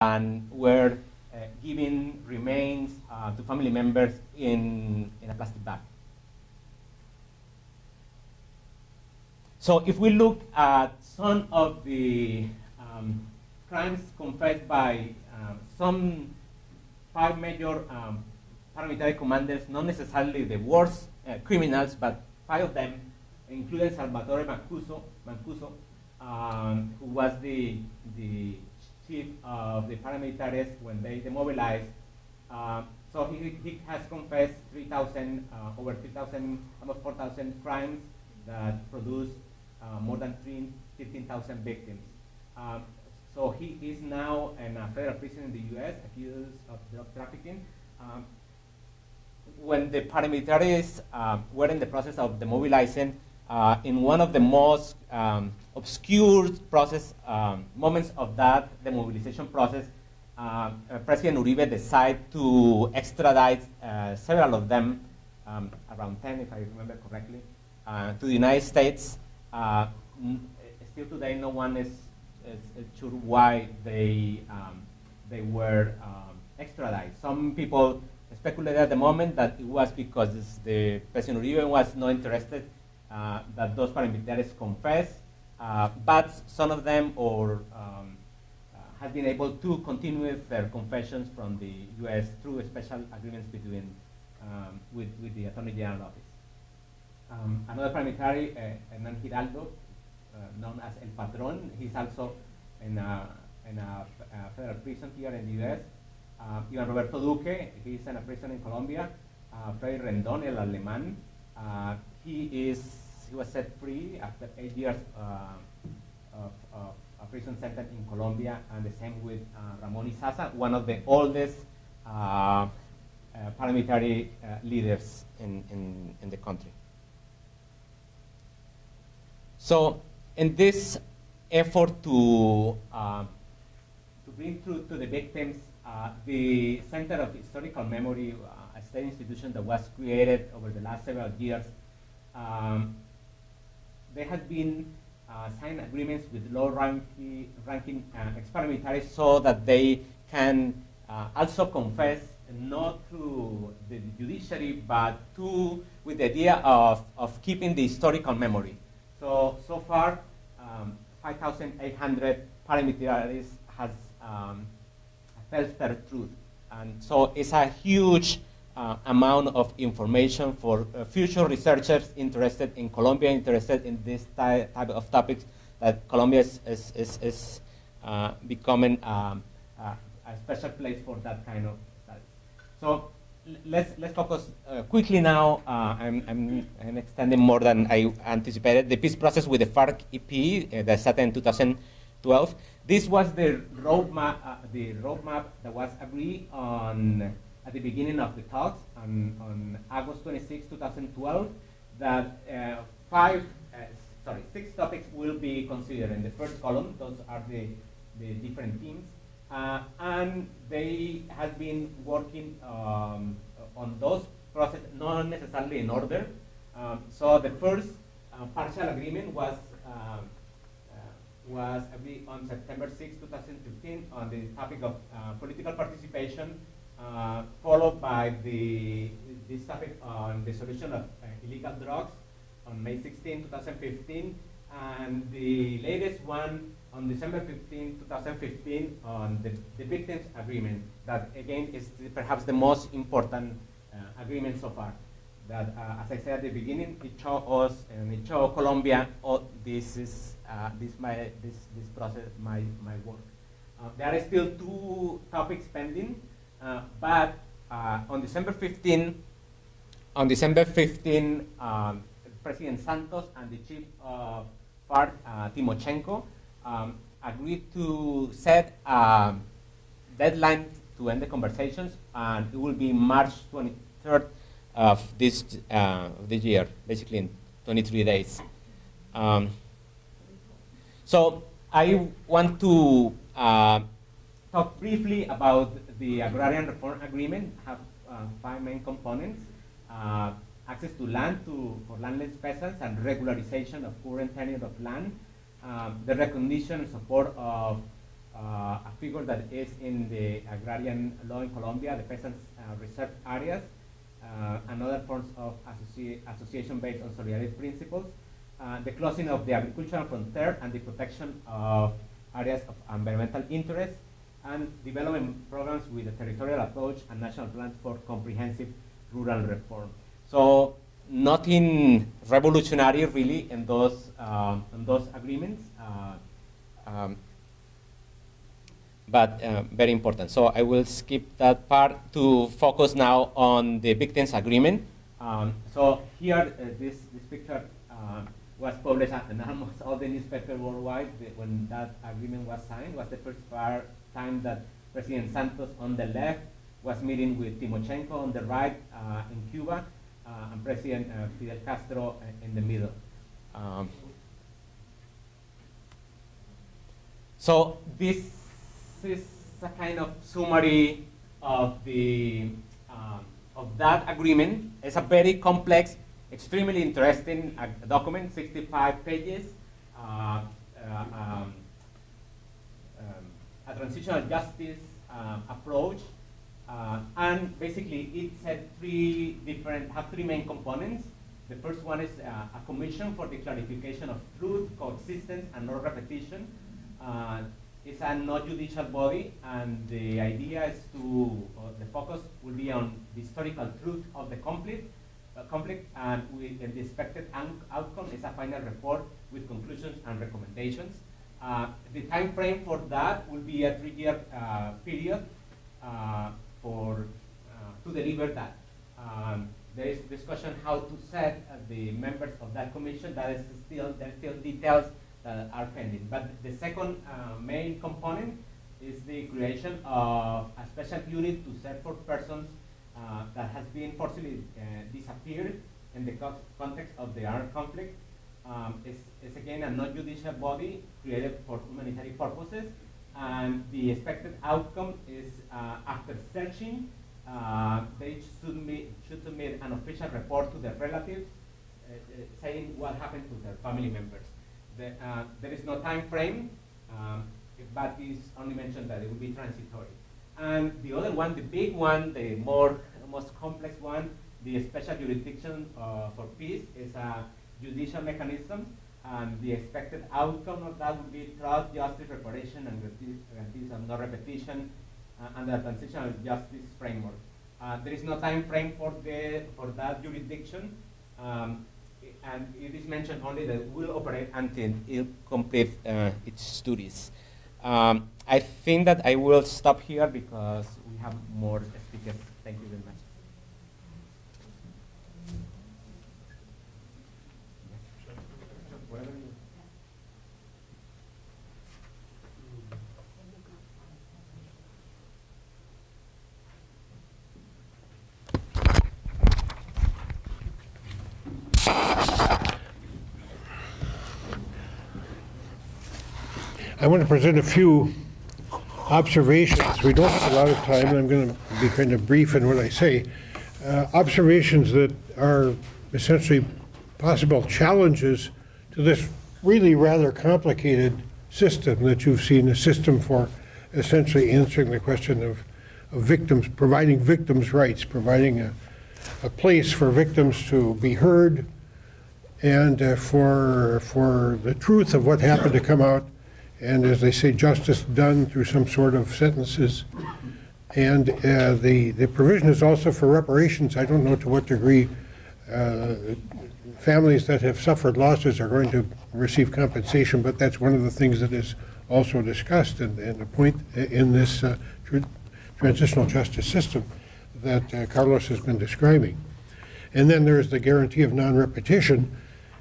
and were giving remains to family members in a plastic bag. So if we look at some of the crimes confessed by some 5 major paramilitary commanders, not necessarily the worst criminals, but 5 of them, including Salvatore Mancuso, who was the chief of the paramilitaries when they demobilized. So he has confessed 3,000, over 3,000, almost 4,000 crimes that produced more than 15,000 victims. So he is now in a federal prison in the US, accused of drug trafficking. When the paramilitaries were in the process of demobilizing, in one of the most obscure moments of that demobilization process, President Uribe decided to extradite several of them, around 10 if I remember correctly, to the United States. Still today, no one is sure why they were extradited. Some people speculated at the moment that it was because the President Uribe was not interested that those paramilitaries confess, but some of them have been able to continue with their confessions from the U.S. through special agreements between with the Attorney General Office. Another paramilitary, Hernan Giraldo, known as El Patron, he's also in a federal prison here in the U.S. Ivan Roberto Duque, he's in a prison in Colombia. Freddy Rendon, El Alemán, he was set free after 8 years of a prison sentence in Colombia, and the same with Ramon Isaza, one of the oldest paramilitary leaders in the country. So, in this effort to bring truth to the victims, the Center of Historical Memory, a state institution that was created over the last several years, there have been signed agreements with low-ranking ex-paramilitaries so that they can also confess, not through the judiciary, but with the idea of keeping the historical memory. So far, 5,800 paramilitaries has felt their truth. And so it's a huge amount of information for future researchers interested in Colombia, interested in this type of topics, that Colombia is becoming a special place for that kind of studies. So let's focus quickly now. I'm extending more than I anticipated. The peace process with the FARC-EP that started in 2012. This was the roadmap that was agreed on at the beginning of the talks on August 26, 2012. That 6 topics will be considered in the first column. Those are the different teams. And they have been working on those processes, not necessarily in order. So the first partial agreement was agreed on September 6, 2015 on the topic of political participation, followed by this topic on the solution of illegal drugs on May 16, 2015, and the latest one on December 15, 2015 on the victims agreement, that again is perhaps the most important agreement so far. That, as I said at the beginning, it showed us and it showed Colombia, this process, my work. There are still 2 topics pending, but on December 15, President Santos and the chief of FARC, Timochenko, agreed to set a deadline to end the conversations, and it will be March 23rd of this year, basically in 23 days. So I want to talk briefly about the Agrarian Reform Agreement. Have 5 main components: access to land for landless peasants and regularization of current tenure of land, the recognition and support of a figure that is in the agrarian law in Colombia, the peasants' reserve areas, and other forms of association based on solidarity principles, the closing of the agricultural frontier and the protection of areas of environmental interest, and development programs with a territorial approach and national plans for comprehensive rural reform. So nothing revolutionary really in those agreements, but very important. So I will skip that part to focus now on the victims agreement. So here, this picture was published in almost all the newspapers worldwide when that agreement was signed. It was the first time that President Santos on the left was meeting with Timochenko on the right in Cuba, and President Fidel Castro in the middle. So this is a kind of summary of the of that agreement. It's a very complex, extremely interesting document, 65 pages. A transitional justice approach, and basically it had three main components. The first one is a commission for the clarification of truth, coexistence, and non-repetition. It's a non-judicial body, and the idea is the focus will be on the historical truth of the conflict, and the expected outcome is a final report with conclusions and recommendations. The time frame for that will be a 3-year period to deliver that. There is discussion how to set the members of that commission. There's still details that are pending. But the second main component is the creation of a special unit to search for persons that has been forcibly disappeared in the context of the armed conflict. It's again a non-judicial body created for humanitarian purposes, and the expected outcome is after searching, they should submit an official report to their relatives saying what happened to their family members. There is no time frame, but it's only mentioned that it will be transitory. And the other one, the big one, the most complex one, the special jurisdiction for peace, is a judicial mechanism, and the expected outcome of that would be trust, justice, reparation, and guarantees of non-repetition under the transitional justice framework. There is no time frame for that jurisdiction, and it is mentioned only that it will operate until it completes its studies. I think that I will stop here because we have more speakers. Thank you very much. I want to present a few observations. We don't have a lot of time, and I'm going to be kind of brief in what I say. Observations that are essentially possible challenges to this really rather complicated system that you've seen, a system for essentially answering the question of victims, providing victims' rights, providing a place for victims to be heard, and for the truth of what happened to come out, and as they say, justice done through some sort of sentences. And the provision is also for reparations. I don't know to what degree families that have suffered losses are going to receive compensation, but that's one of the things that is also discussed and a point in this transitional justice system that Carlos has been describing. And then there's the guarantee of non-repetition.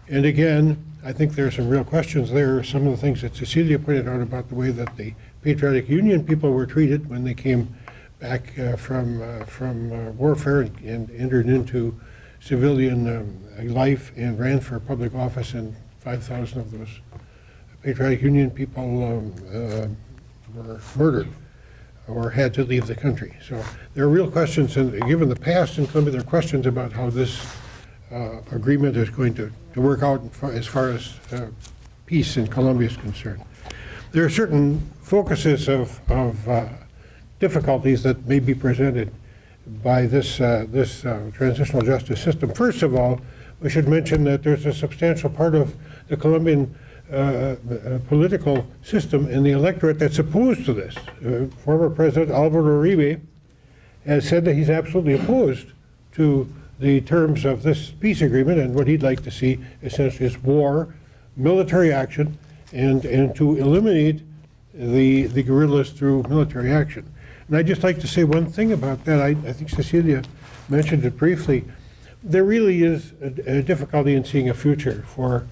And again, I think there are some real questions there. Some of the things that Cecilia pointed out about the way that the Patriotic Union people were treated when they came back from warfare and entered into civilian life and ran for public office, and 5,000 of those Patriotic Union people were murdered or had to leave the country. So there are real questions, and given the past in Colombia, there are questions about how this agreement is going to work out as far as peace in Colombia is concerned. There are certain focuses of difficulties that may be presented by this transitional justice system. First of all, we should mention that there's a substantial part of the Colombian political system and the electorate that's opposed to this. Former President Alvaro Uribe has said that he's absolutely opposed to the terms of this peace agreement, and what he'd like to see essentially is war, military action, and to eliminate the guerrillas through military action. And I'd just like to say one thing about that. I think Cecilia mentioned it briefly. There really is a difficulty in seeing a future for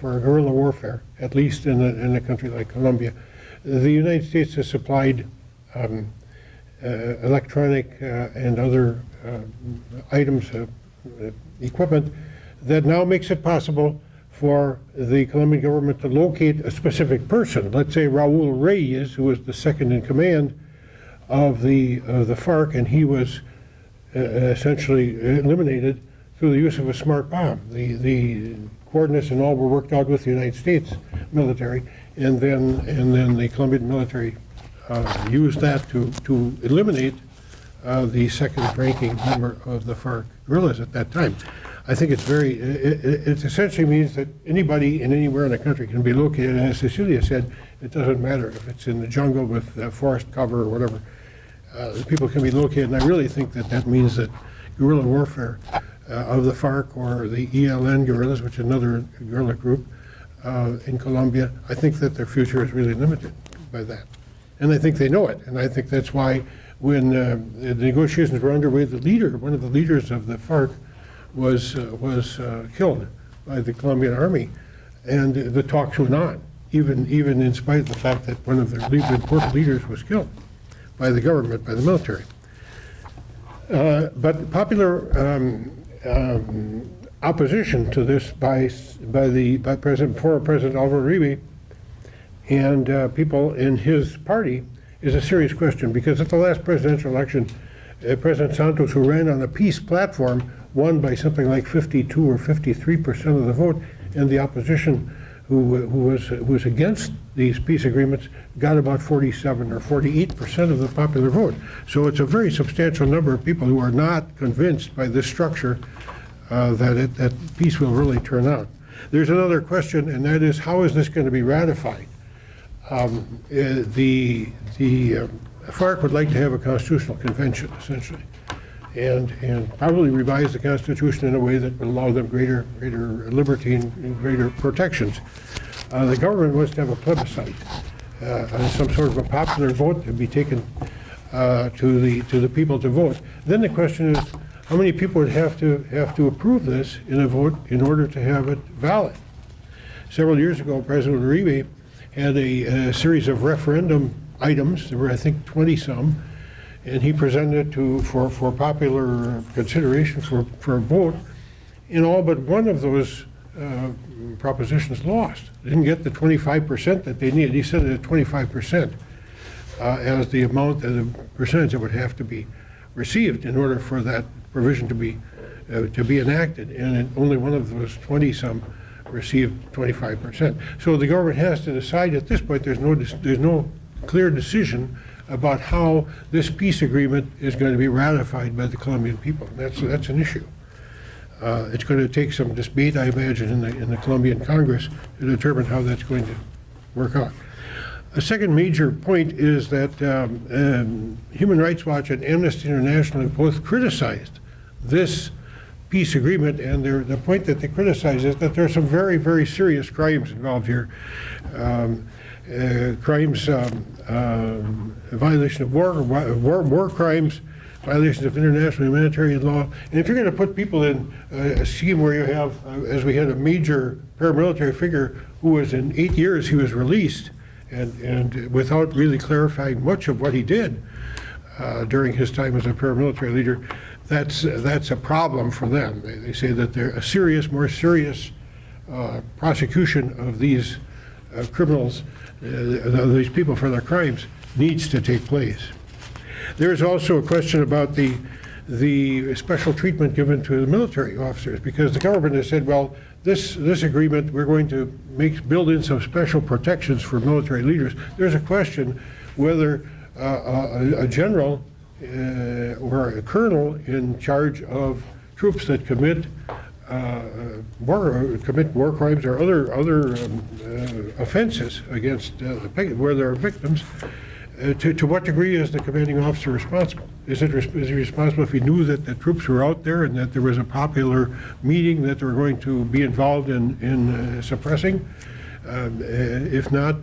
guerrilla warfare, at least in a country like Colombia. The United States has supplied electronic and other items, equipment, that now makes it possible for the Colombian government to locate a specific person. Let's say Raul Reyes, who was the second in command of the FARC, and he was essentially eliminated through the use of a smart bomb. The coordinates and all were worked out with the United States military, and then the Colombian military used that to eliminate the second-ranking member of the FARC guerrillas at that time. I think it's it essentially means that anybody and anywhere in the country can be located, and as Cecilia said, it doesn't matter if it's in the jungle with forest cover or whatever. People can be located, and I really think that that means that guerrilla warfare of the FARC or the ELN guerrillas, which is another guerrilla group in Colombia, I think that their future is really limited by that. And I think they know it, and I think that's why when the negotiations were underway, one of the leaders of the FARC was killed by the Colombian army, and the talks went on, even in spite of the fact that one of their important leaders was killed by the government, by the military. But popular opposition to this by former President Alvaro Uribe and people in his party is a serious question, because at the last presidential election, President Santos, who ran on a peace platform, won by something like 52 or 53% of the vote, and the opposition, who was against these peace agreements, got about 47 or 48% of the popular vote. So it's a very substantial number of people who are not convinced by this structure that peace will really turn out. There's another question, and that is, how is this going to be ratified? The FARC would like to have a constitutional convention, essentially, and probably revise the Constitution in a way that would allow them greater liberty and greater protections. The government wants to have a plebiscite, some sort of a popular vote to be taken to the people to vote. Then the question is, how many people would have to approve this in a vote in order to have it valid? Several years ago, President Uribe had a series of referendum items. There were, I think, 20-some, and he presented for popular consideration for a vote. In all but one of those propositions lost. They didn't get the 25% that they needed. He set it at 25% as the amount, the percentage that would have to be received in order for that provision to be enacted. And only one of those 20-some received 25%. So the government has to decide at this point. There's no clear decision about how this peace agreement is going to be ratified by the Colombian people. That's an issue. It's going to take some debate, I imagine, in the Colombian Congress to determine how that's going to work out. A second major point is that Human Rights Watch and Amnesty International have both criticized this peace agreement, and the point that they criticize is that there are some very, very serious crimes involved here. Crimes, violation of war crimes, violations of international humanitarian law. And if you're going to put people in a scheme where you have, as we had a major paramilitary figure who was in 8 years, he was released, and without really clarifying much of what he did during his time as a paramilitary leader, that's a problem for them. They say that a more serious prosecution of these criminals, these people for their crimes, needs to take place. There's also a question about the special treatment given to the military officers, because the government has said, well, this agreement, we're going to build in some special protections for military leaders. There's a question whether a general or a colonel in charge of troops that commit war crimes or other offenses against where there are victims, to what degree is the commanding officer responsible? Is he responsible if he knew that the troops were out there and that there was a popular meeting that they were going to be involved in suppressing? If not,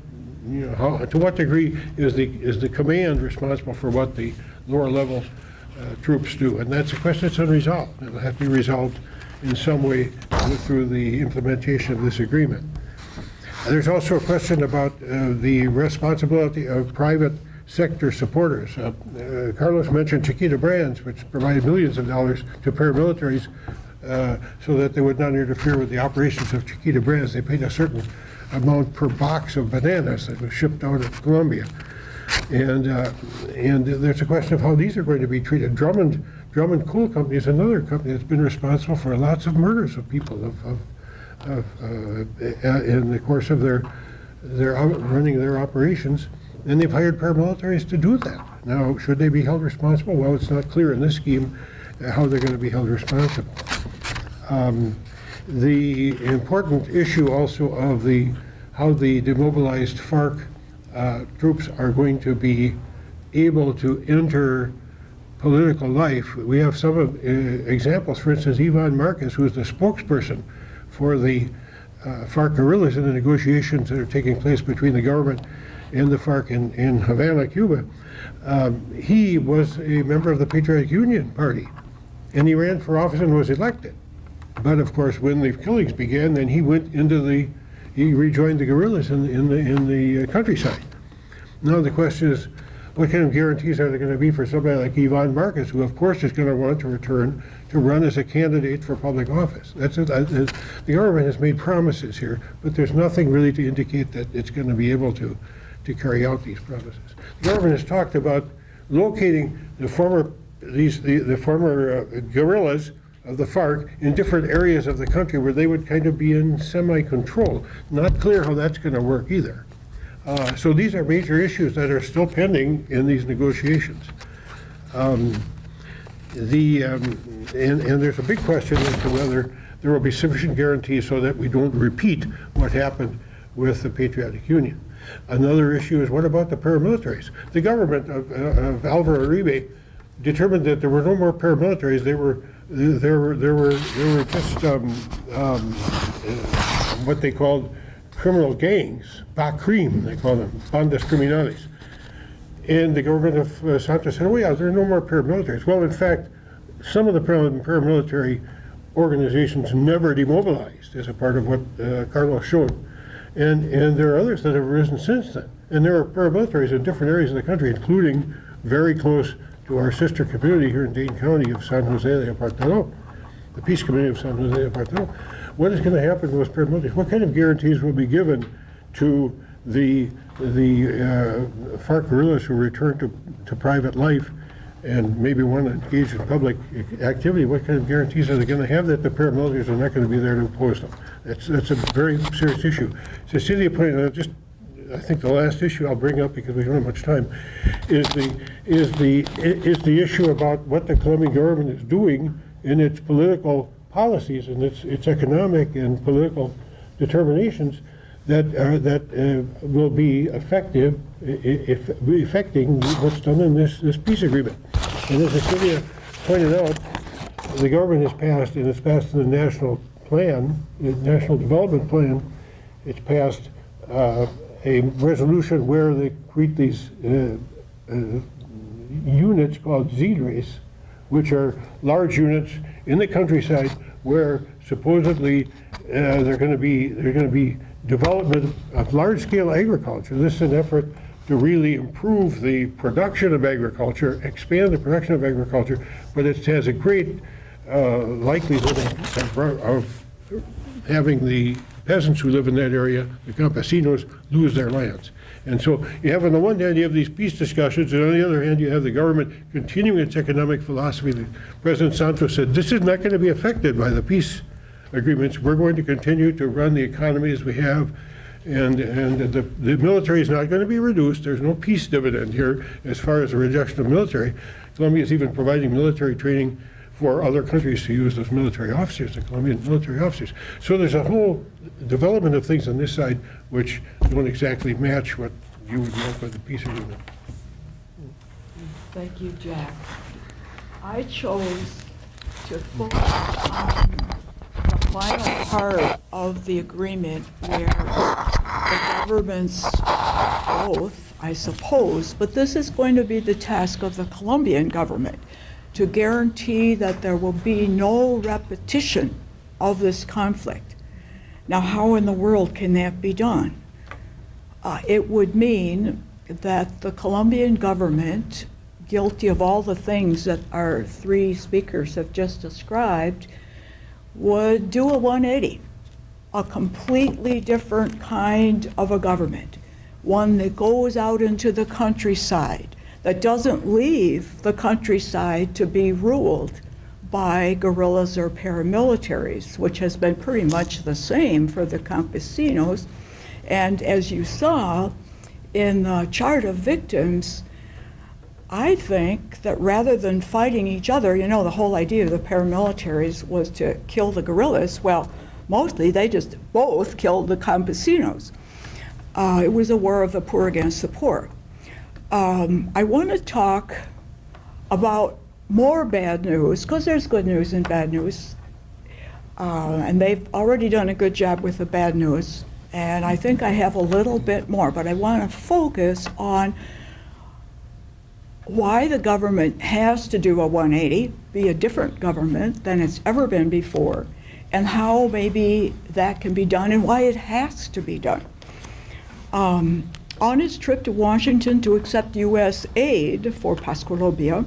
you know, to what degree is the command responsible for what the lower level troops do? And that's a question that's unresolved. It'll have to be resolved in some way through the implementation of this agreement. There's also a question about the responsibility of private sector supporters. Carlos mentioned Chiquita Brands, which provided millions of dollars to paramilitaries so that they would not interfere with the operations of Chiquita Brands. They paid a certain amount per box of bananas that was shipped out of Colombia. And there's a question of how these are going to be treated. Drummond Coal Company is another company that's been responsible for lots of murders of people in the course of their running their operations, and they've hired paramilitaries to do that. Now, should they be held responsible? Well, it's not clear in this scheme how they're going to be held responsible. The important issue also of how the demobilized FARC troops are going to be able to enter political life. We have some examples. For instance, Ivan Marquez, who is the spokesperson for the FARC guerrillas in the negotiations that are taking place between the government and the FARC in Havana, Cuba. He was a member of the Patriotic Union Party, and he ran for office and was elected. But of course, when the killings began, then he rejoined the guerrillas in the countryside. Now the question is, what kind of guarantees are there going to be for somebody like Ivan Marquez, who of course is going to want to return to run as a candidate for public office? The government has made promises here, but there's nothing really to indicate that it's going to be able to carry out these promises. The government has talked about locating the former guerrillas of the FARC in different areas of the country where they would kind of be in semi-control. Not clear how that's going to work either. So these are major issues that are still pending in these negotiations. And there's a big question as to whether there will be sufficient guarantees so that we don't repeat what happened with the Patriotic Union. Another issue is, what about the paramilitaries? The government of Alvaro Uribe determined that there were no more paramilitaries. There were just what they called criminal gangs, BACRIM, they call them, bandas criminales. And the government of Santos said, oh yeah, there are no more paramilitaries. Well, in fact, some of the paramilitary organizations never demobilized as a part of what Carlos showed. And there are others that have arisen since then. And there are paramilitaries in different areas of the country, including very close to our sister community here in Dane County of San Jose de Apartado, the peace community of San Jose de Apartado. What is going to happen to those paramilitaries? What kind of guarantees will be given to the FARC guerrillas who return to private life and maybe want to engage in public activity? What kind of guarantees are they going to have that the paramilitaries are not going to be there to oppose them? That's a very serious issue. Cecilia pointed out, just I think the last issue I'll bring up, because we don't have much time, is the issue about what the Colombian government is doing in its political policies and its economic and political determinations that will be effective, affecting what's done in this peace agreement. And as Cecilia pointed out, the government has passed, and it's passed in the national plan, the National Development Plan. It's passed a resolution where they create these units called ZDREs, which are large units in the countryside where supposedly there's going to be development of large-scale agriculture. This is an effort to really improve the production of agriculture, expand the production of agriculture, but it has a great likelihood of having the peasants who live in that area, the campesinos, lose their lands. And so you have, on the one hand, you have these peace discussions, and on the other hand, you have the government continuing its economic philosophy. President Santos said, this is not going to be affected by the peace agreements. We're going to continue to run the economy as we have, and the military is not going to be reduced. There's no peace dividend here as far as the reduction of military. Colombia is even providing military training for other countries to use those military officers, the Colombian military officers. So there's a whole development of things on this side which don't exactly match what you would want by the peace agreement. Thank you, Jack. I chose to focus on the final part of the agreement where the governments both, I suppose, but this is going to be the task of the Colombian government, to guarantee that there will be no repetition of this conflict. Now, how in the world can that be done? It would mean that the Colombian government, guilty of all the things that our three speakers have just described, would do a 180, a completely different kind of a government, one that goes out into the countryside, that doesn't leave the countryside to be ruled by guerrillas or paramilitaries, which has been pretty much the same for the campesinos. And as you saw in the chart of victims, I think that rather than fighting each other, you know, the whole idea of the paramilitaries was to kill the guerrillas. Well, mostly they just both killed the campesinos. It was a war of the poor against the poor. I want to talk about more bad news, because there's good news and bad news. And they've already done a good job with the bad news. And I think I have a little bit more, but I want to focus on why the government has to do a 180, be a different government than it's ever been before, and how maybe that can be done and why it has to be done. On his trip to Washington to accept U.S. aid for Paz Colombia,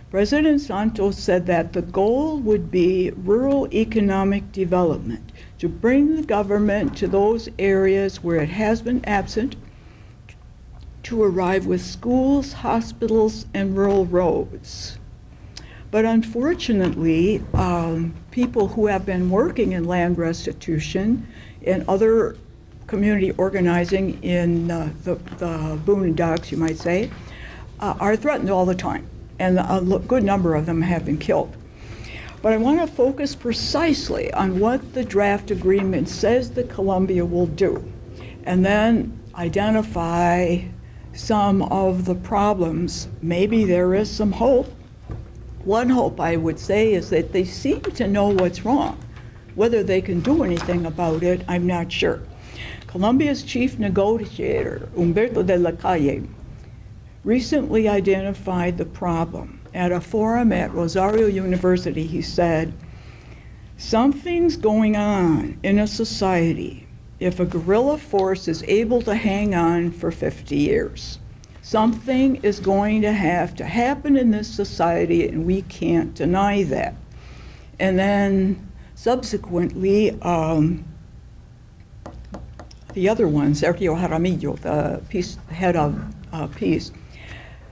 President Santos said that the goal would be rural economic development, to bring the government to those areas where it has been absent, to arrive with schools, hospitals, and rural roads. But unfortunately, people who have been working in land restitution and other community organizing in the boondocks, you might say, are threatened all the time. And a good number of them have been killed. But I want to focus precisely on what the draft agreement says that Colombia will do, and then identify some of the problems. Maybe there is some hope. One hope, I would say, is that they seem to know what's wrong. Whether they can do anything about it, I'm not sure. Colombia's chief negotiator, Humberto de la Calle, recently identified the problem. At a forum at Rosario University, he said, "Something's going on in a society if a guerrilla force is able to hang on for 50 years. Something is going to have to happen in this society, and we can't deny that." And then subsequently, the other one, Sergio Jaramillo, the head of peace,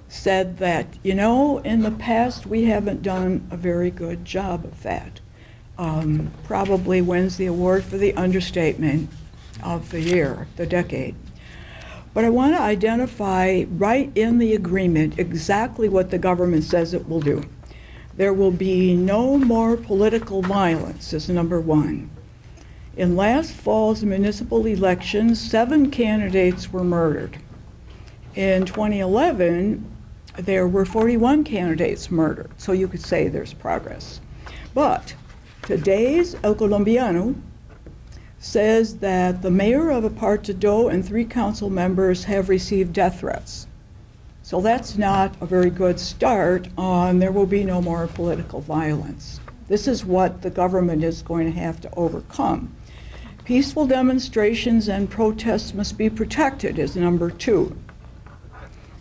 said that, you know, in the past we haven't done a very good job of that. Probably wins the award for the understatement of the year, the decade. But I want to identify right in the agreement exactly what the government says it will do. There will be no more political violence, is number one. In last fall's municipal elections, 7 candidates were murdered. In 2011, there were 41 candidates murdered, so you could say there's progress. But today's El Colombiano says that the mayor of Apartado and 3 council members have received death threats. So that's not a very good start on there will be no more political violence. This is what the government is going to have to overcome. Peaceful demonstrations and protests must be protected is number 2.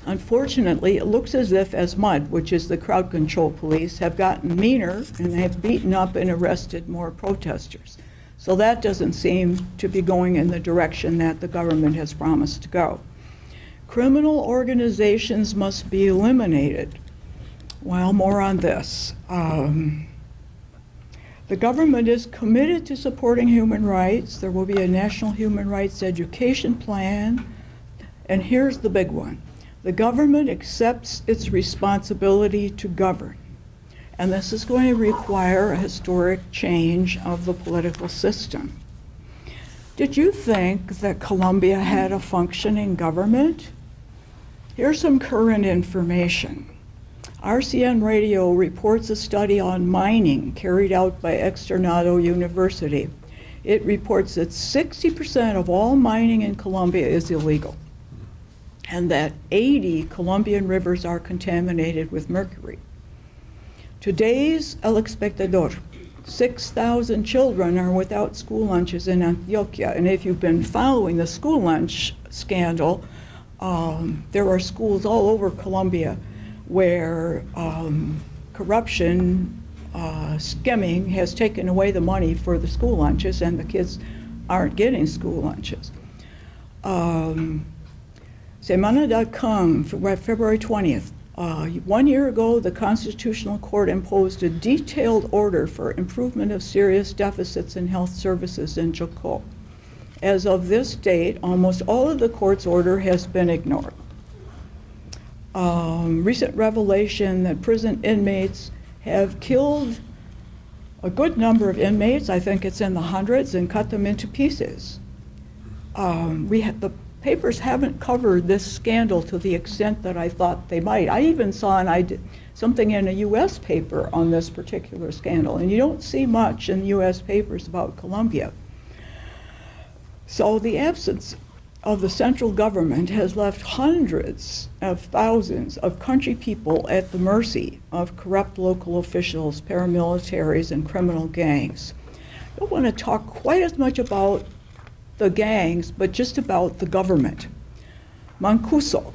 Unfortunately, it looks as if ESMAD, which is the crowd control police, have gotten meaner and have beaten up and arrested more protesters. So that doesn't seem to be going in the direction that the government has promised to go. Criminal organizations must be eliminated. Well, more on this. The government is committed to supporting human rights. There will be a national human rights education plan. And here's the big one. The government accepts its responsibility to govern. And this is going to require a historic change of the political system. Did you think that Colombia had a functioning government? Here's some current information. RCN Radio reports a study on mining carried out by Externado University. It reports that 60% of all mining in Colombia is illegal, and that 80 Colombian rivers are contaminated with mercury. Today's El Espectador, 6,000 children are without school lunches in Antioquia, and if you've been following the school lunch scandal, there are schools all over Colombia where corruption, skimming has taken away the money for the school lunches, and the kids aren't getting school lunches. Semana.com, February 20th. 1 year ago, the Constitutional Court imposed a detailed order for improvement of serious deficits in health services in Chocó. As of this date, almost all of the court's order has been ignored. Recent revelation that prison inmates have killed a good number of inmates, I think it's in the hundreds, and cut them into pieces. The papers haven't covered this scandal to the extent that I thought they might. I even saw something in a U.S. paper on this particular scandal, and you don't see much in U.S. papers about Colombia. So the absence of the central government has left hundreds of thousands of country people at the mercy of corrupt local officials, paramilitaries, and criminal gangs. I don't want to talk quite as much about the gangs, but just about the government. Mancuso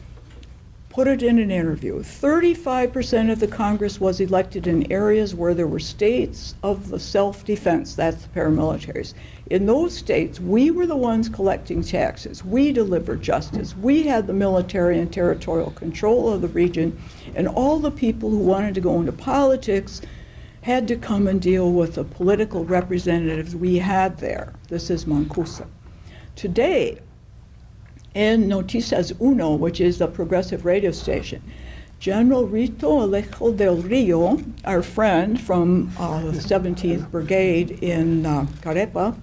put it in an interview. 35% of the Congress was elected in areas where there were states of the self-defense, that's the paramilitaries. In those states, we were the ones collecting taxes. We delivered justice. We had the military and territorial control of the region, and all the people who wanted to go into politics had to come and deal with the political representatives we had there. This is Mancuso. Today, in Noticias Uno, which is the progressive radio station, General Rito Alejo del Rio, our friend from the 17th Brigade in Carepa,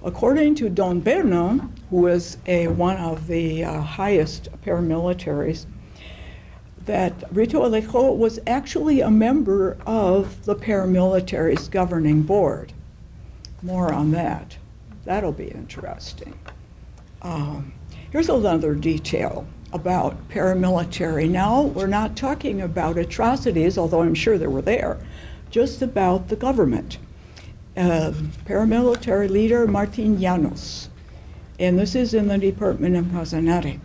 according to Don Berna, who is one of the highest paramilitaries, that Rito Alejo was actually a member of the paramilitary's governing board. More on that. That'll be interesting. Here's another detail about paramilitary. Now, we're not talking about atrocities, although I'm sure they were there, just about the government. Paramilitary leader Martin Llanos, and this is in the Department of Casanare.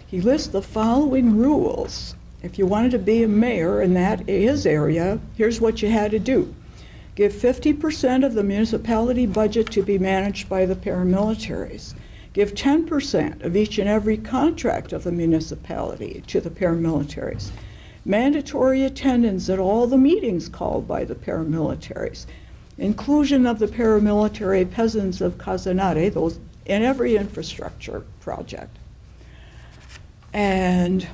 He lists the following rules. If you wanted to be a mayor in his area, here's what you had to do. Give 50% of the municipality budget to be managed by the paramilitaries. Give 10% of each and every contract of the municipality to the paramilitaries. Mandatory attendance at all the meetings called by the paramilitaries. Inclusion of the paramilitary peasants of Casanare, those in every infrastructure project. And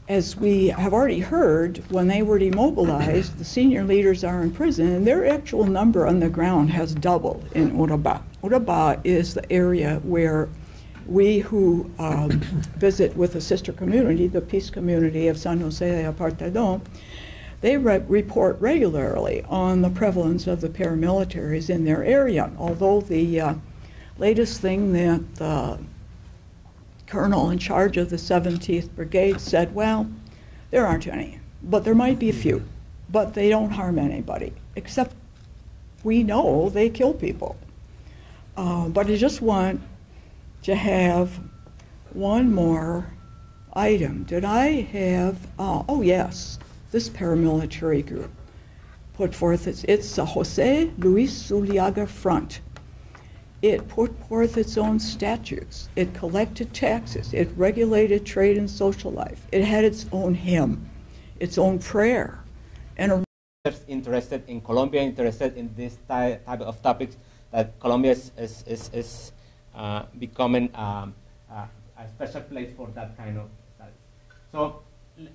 as we have already heard, when they were demobilized, the senior leaders are in prison, and their actual number on the ground has doubled in Urabá. Urabá is the area where we who visit with the sister community, the peace community of San Jose de Apartadón, they report regularly on the prevalence of the paramilitaries in their area. Although the latest thing that the colonel in charge of the 17th Brigade said, well, there aren't any, but there might be a few, but they don't harm anybody, except we know they kill people. But I just want to have one more item. Did I have, oh yes, this paramilitary group put forth, it's a Jose Luis Zuliaga Front. It put forth its own statutes. It collected taxes. It regulated trade and social life. It had its own hymn, its own prayer, and a interested in Colombia, interested in this type of topics, that Colombia is becoming a special place for that kind of studies. So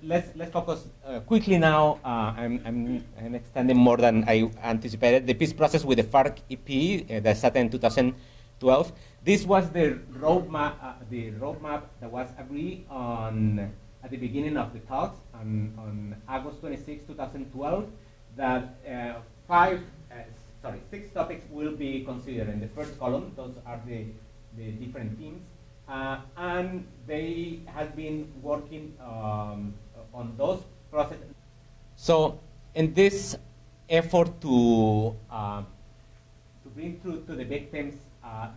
let's focus quickly now. I'm extending more than I anticipated. The peace process with the FARC-EP that started in 2012. This was the roadmap that was agreed on at the beginning of the talks on August 26, 2012. That 6 topics will be considered in the first column. Those are the different themes. And they have been working on those processes. So in this effort to bring truth to the victims,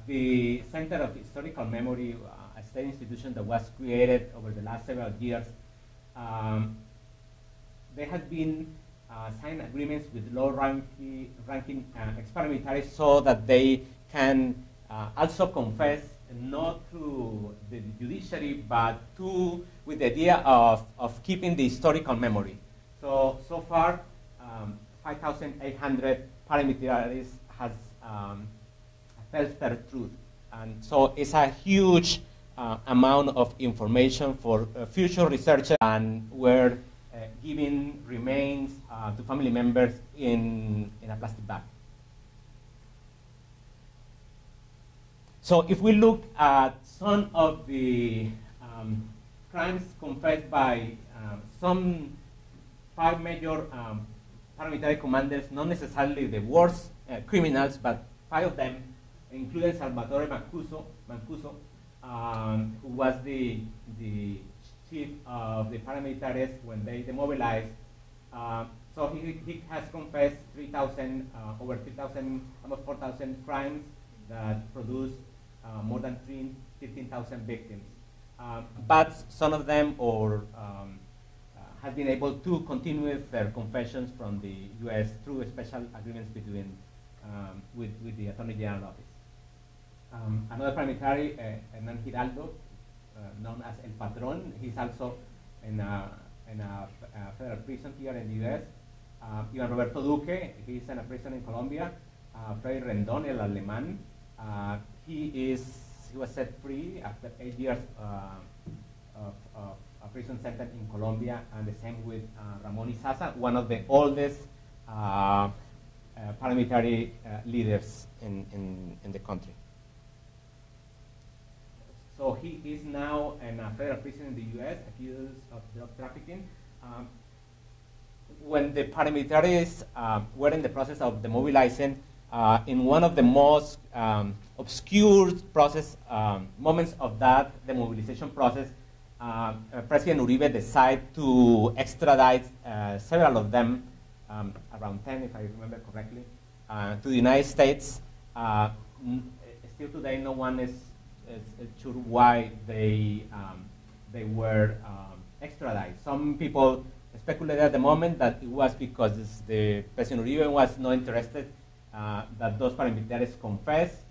the Center of Historical Memory, a state institution that was created over the last several years, they have been sign agreements with low-ranking ex-paramilitaries so that they can also confess, not through the judiciary, but with the idea of keeping the historical memory. So far, 5,800 paramilitaries has felt their truth. And so it's a huge amount of information for future researchers, and we're giving remains to family members in a plastic bag. So if we look at some of the crimes confessed by some 5 major paramilitary commanders, not necessarily the worst criminals, but 5 of them, including Salvatore Mancuso, who was the chief of the paramilitaries when they demobilized. So he has confessed 3,000, over 3,000, almost 4,000 crimes that produced more than 15,000 victims. But some of them have been able to continue their confessions from the U.S. through special agreements between with the Attorney General Office. Another paramilitary, Hernan Giraldo, known as El Patron, he's also in a federal prison here in the U.S. Ivan Roberto Duque, he's in a prison in Colombia. Freddy Rendon, El Alemán, he was set free after 8 years of a prison sentence in Colombia, and the same with Ramon Isaza, one of the oldest paramilitary leaders in the country. So he is now in a federal prison in the U.S., accused of drug trafficking. When the paramilitaries were in the process of demobilizing, in one of the most obscure moments of that demobilization process, President Uribe decided to extradite several of them, around 10 if I remember correctly, to the United States. Still today, no one is sure why they were extradited. Some people speculated at the moment that it was because the President Uribe was not interested that those paramilitaries confess.